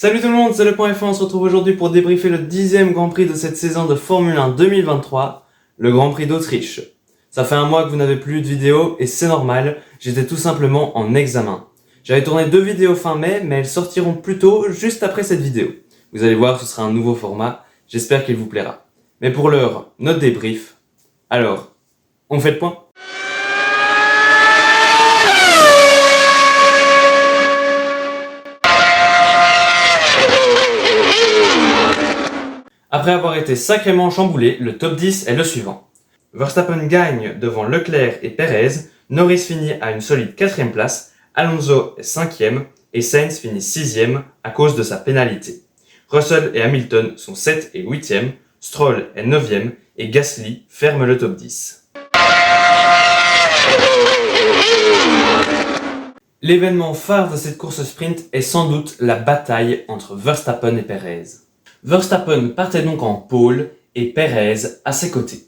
Salut tout le monde, c'est le Point F1, on se retrouve aujourd'hui pour débriefer le 10e Grand Prix de cette saison de Formule 1 2023, le Grand Prix d'Autriche. Ça fait un mois que vous n'avez plus eu de vidéo et c'est normal, j'étais tout simplement en examen. J'avais tourné 2 vidéos fin mai, mais elles sortiront plus tôt, juste après cette vidéo. Vous allez voir, ce sera un nouveau format, j'espère qu'il vous plaira. Mais pour l'heure, notre débrief. Alors, on fait le point ? Après avoir été sacrément chamboulé, le top 10 est le suivant. Verstappen gagne devant Leclerc et Perez, Norris finit à une solide 4ème place, Alonso est 5ème et Sainz finit 6ème à cause de sa pénalité. Russell et Hamilton sont 7 et 8ème, Stroll est 9ème et Gasly ferme le top 10. L'événement phare de cette course sprint est sans doute la bataille entre Verstappen et Perez. Verstappen partait donc en pole et Perez à ses côtés.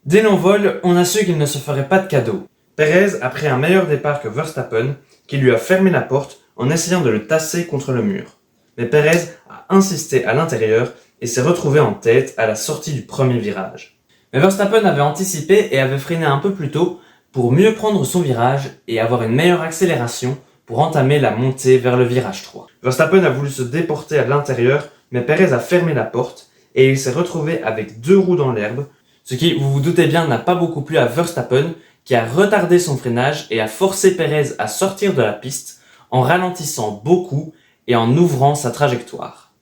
Dès l'envol, on a su qu'il ne se ferait pas de cadeau. Perez a pris un meilleur départ que Verstappen, qui lui a fermé la porte en essayant de le tasser contre le mur. Mais Perez a insisté à l'intérieur et s'est retrouvé en tête à la sortie du premier virage. Mais Verstappen avait anticipé et avait freiné un peu plus tôt pour mieux prendre son virage et avoir une meilleure accélération pour entamer la montée vers le virage 3. Verstappen a voulu se déporter à l'intérieur, mais Perez a fermé la porte et il s'est retrouvé avec 2 roues dans l'herbe, ce qui, vous vous doutez bien, n'a pas beaucoup plu à Verstappen, qui a retardé son freinage et a forcé Perez à sortir de la piste en ralentissant beaucoup et en ouvrant sa trajectoire.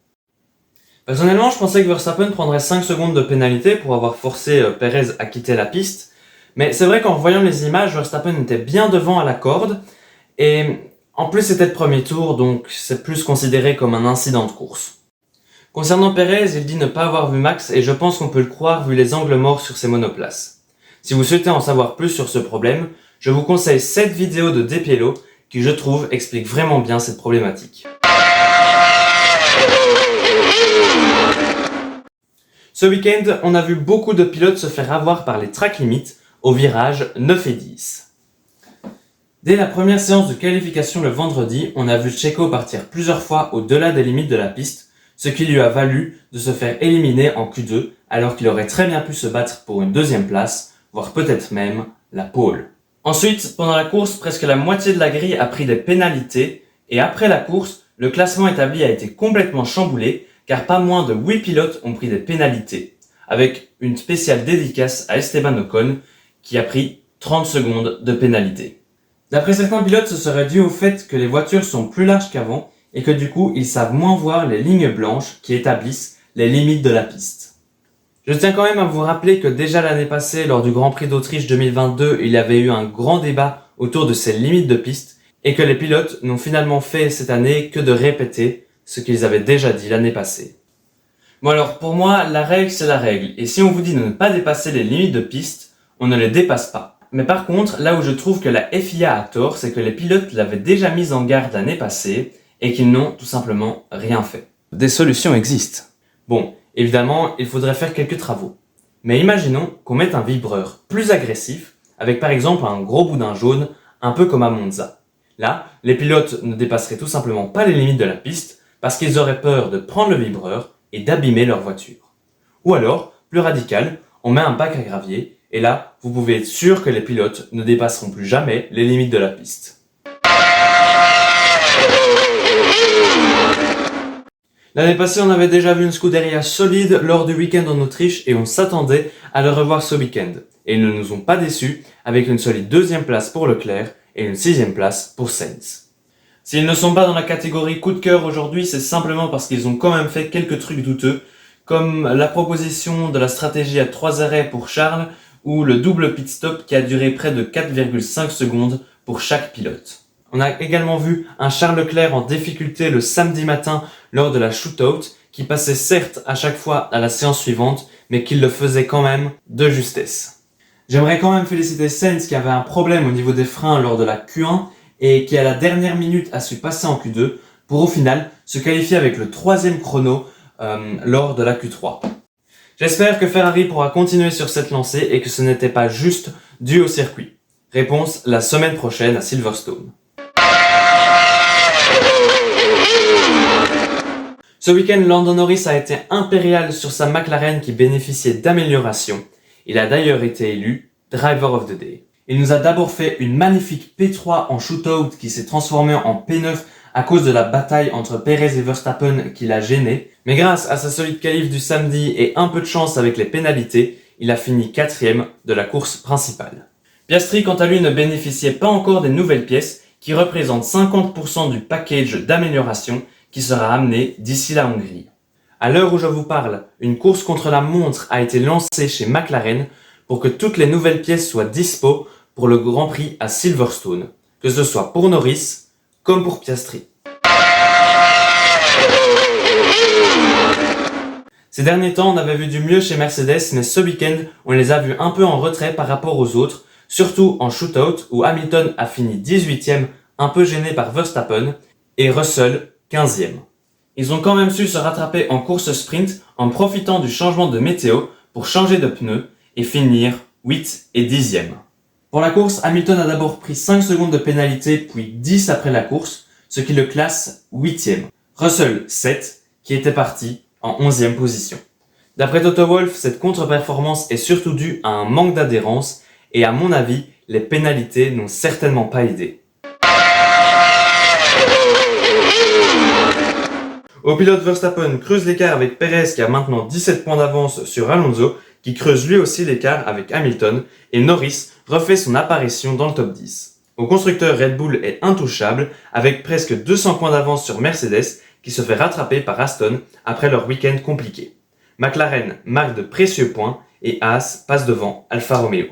Personnellement, je pensais que Verstappen prendrait 5 secondes de pénalité pour avoir forcé Perez à quitter la piste, mais c'est vrai qu'en voyant les images, Verstappen était bien devant à la corde et en plus c'était le premier tour, donc c'est plus considéré comme un incident de course. Concernant Perez, il dit ne pas avoir vu Max et je pense qu'on peut le croire vu les angles morts sur ses monoplaces. Si vous souhaitez en savoir plus sur ce problème, je vous conseille cette vidéo de Depiello qui, je trouve, explique vraiment bien cette problématique. Ce week-end, on a vu beaucoup de pilotes se faire avoir par les track limits au virage 9 et 10. Dès la première séance de qualification le vendredi, on a vu Checo partir plusieurs fois au-delà des limites de la piste, ce qui lui a valu de se faire éliminer en Q2 alors qu'il aurait très bien pu se battre pour une 2e place, voire peut-être même la pole. Ensuite, pendant la course, presque la moitié de la grille a pris des pénalités et après la course, le classement établi a été complètement chamboulé car pas moins de 8 pilotes ont pris des pénalités, avec une spéciale dédicace à Esteban Ocon qui a pris 30 secondes de pénalité. D'après certains pilotes, ce serait dû au fait que les voitures sont plus larges qu'avant et que du coup, ils savent moins voir les lignes blanches qui établissent les limites de la piste. Je tiens quand même à vous rappeler que déjà l'année passée, lors du Grand Prix d'Autriche 2022, il y avait eu un grand débat autour de ces limites de piste et que les pilotes n'ont finalement fait cette année que de répéter ce qu'ils avaient déjà dit l'année passée. Bon alors, pour moi, la règle c'est la règle et si on vous dit de ne pas dépasser les limites de piste, on ne les dépasse pas. Mais par contre, là où je trouve que la FIA a tort, c'est que les pilotes l'avaient déjà mise en garde l'année passée et qu'ils n'ont tout simplement rien fait. Des solutions existent. Bon, évidemment, il faudrait faire quelques travaux. Mais imaginons qu'on mette un vibreur plus agressif, avec par exemple un gros boudin jaune, un peu comme à Monza. Là, les pilotes ne dépasseraient tout simplement pas les limites de la piste, parce qu'ils auraient peur de prendre le vibreur et d'abîmer leur voiture. Ou alors, plus radical, on met un bac à gravier, et là, vous pouvez être sûr que les pilotes ne dépasseront plus jamais les limites de la piste. L'année passée, on avait déjà vu une Scuderia solide lors du week-end en Autriche et on s'attendait à le revoir ce week-end. Et ils ne nous ont pas déçus avec une solide 2e place pour Leclerc et une 6e place pour Sainz. S'ils ne sont pas dans la catégorie coup de cœur aujourd'hui, c'est simplement parce qu'ils ont quand même fait quelques trucs douteux, comme la proposition de la stratégie à 3 arrêts pour Charles ou le double pit stop qui a duré près de 4,5 secondes pour chaque pilote. On a également vu un Charles Leclerc en difficulté le samedi matin lors de la shootout, qui passait certes à chaque fois à la séance suivante, mais qui le faisait quand même de justesse. J'aimerais quand même féliciter Sainz qui avait un problème au niveau des freins lors de la Q1 et qui à la dernière minute a su passer en Q2 pour au final se qualifier avec le 3e chrono lors de la Q3. J'espère que Ferrari pourra continuer sur cette lancée et que ce n'était pas juste dû au circuit. Réponse la semaine prochaine à Silverstone. Ce week-end, Lando Norris a été impérial sur sa McLaren qui bénéficiait d'améliorations. Il a d'ailleurs été élu Driver of the Day. Il nous a d'abord fait une magnifique P3 en shootout qui s'est transformée en P9 à cause de la bataille entre Perez et Verstappen qui l'a gêné. Mais grâce à sa solide qualif du samedi et un peu de chance avec les pénalités, il a fini 4e de la course principale. Piastri, quant à lui, ne bénéficiait pas encore des nouvelles pièces qui représentent 50% du package d'amélioration qui sera amené d'ici la Hongrie. À l'heure où je vous parle, une course contre la montre a été lancée chez McLaren pour que toutes les nouvelles pièces soient dispo pour le Grand Prix à Silverstone, que ce soit pour Norris comme pour Piastri. Ces derniers temps, on avait vu du mieux chez Mercedes, mais ce week-end, on les a vus un peu en retrait par rapport aux autres, surtout en shootout où Hamilton a fini 18e, un peu gêné par Verstappen, et Russell 15e. Ils ont quand même su se rattraper en course sprint en profitant du changement de météo pour changer de pneus et finir 8 et 10e. Pour la course, Hamilton a d'abord pris 5 secondes de pénalité puis 10 après la course, ce qui le classe 8e. Russell 7, qui était parti en 11e position. D'après Toto Wolff, cette contre-performance est surtout due à un manque d'adhérence et à mon avis, les pénalités n'ont certainement pas aidé. Au pilote, Verstappen creuse l'écart avec Perez qui a maintenant 17 points d'avance sur Alonso, qui creuse lui aussi l'écart avec Hamilton, et Norris refait son apparition dans le top 10. Au constructeur, Red Bull est intouchable avec presque 200 points d'avance sur Mercedes qui se fait rattraper par Aston après leur week-end compliqué. McLaren marque de précieux points et Haas passe devant Alfa Romeo.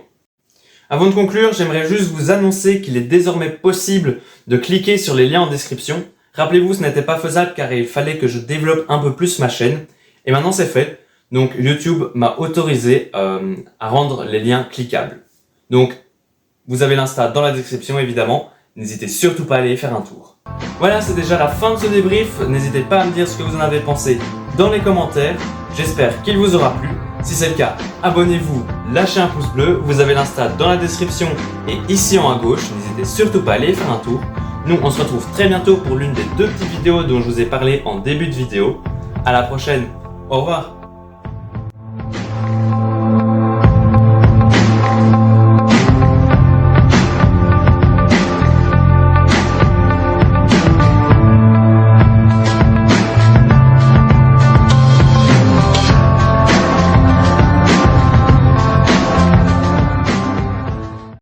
Avant de conclure, j'aimerais juste vous annoncer qu'il est désormais possible de cliquer sur les liens en description. Rappelez-vous, ce n'était pas faisable car il fallait que je développe un peu plus ma chaîne. Et maintenant c'est fait. Donc YouTube m'a autorisé à rendre les liens cliquables. Donc vous avez l'Insta dans la description évidemment. N'hésitez surtout pas à aller y faire un tour. Voilà, c'est déjà la fin de ce débrief. N'hésitez pas à me dire ce que vous en avez pensé dans les commentaires. J'espère qu'il vous aura plu. Si c'est le cas, abonnez-vous, lâchez un pouce bleu. Vous avez l'Insta dans la description et ici en haut à gauche. N'hésitez surtout pas à aller y faire un tour. Nous, on se retrouve très bientôt pour l'une des 2 petites vidéos dont je vous ai parlé en début de vidéo. À la prochaine, au revoir.